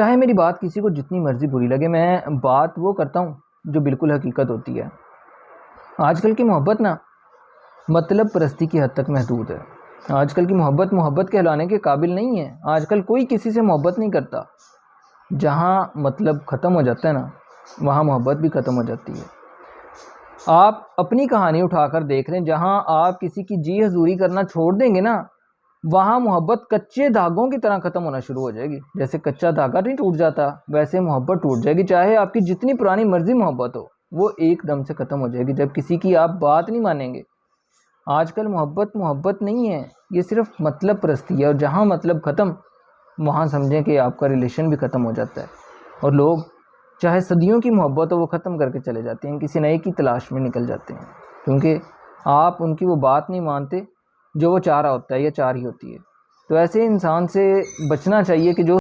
چاہے میری بات کسی کو جتنی مرضی بری لگے، میں بات وہ کرتا ہوں جو بالکل حقیقت ہوتی ہے۔ آج کل کی محبت نا مطلب پرستی کی حد تک محدود ہے۔ آج کل کی محبت کہلانے کے قابل نہیں ہے۔ آج کل کوئی کسی سے محبت نہیں کرتا۔ جہاں مطلب ختم ہو جاتا ہے نا، وہاں محبت بھی ختم ہو جاتی ہے۔ آپ اپنی کہانی اٹھا کر دیکھ لیں، جہاں آپ کسی کی جی حضوری کرنا چھوڑ دیں گے نا، وہاں محبت کچے دھاگوں کی طرح ختم ہونا شروع ہو جائے گی۔ جیسے کچا دھاگا نہیں ٹوٹ جاتا، ویسے محبت ٹوٹ جائے گی۔ چاہے آپ کی جتنی پرانی مرضی محبت ہو، وہ ایک دم سے ختم ہو جائے گی جب کسی کی آپ بات نہیں مانیں گے۔ آج کل محبت نہیں ہے، یہ صرف مطلب پرستی ہے، اور جہاں مطلب ختم، وہاں سمجھیں کہ آپ کا ریلیشن بھی ختم ہو جاتا ہے، اور لوگ چاہے صدیوں کی محبت ہو وہ ختم کر کے چلے جاتے ہیں، کسی نئے کی تلاش میں نکل جاتے ہیں، کیونکہ آپ ان کی وہ بات نہیں مانتے جو وہ چاہ رہا ہوتا ہے یا چاہ رہی ہوتی ہے۔ تو ایسے انسان سے بچنا چاہیے کہ جو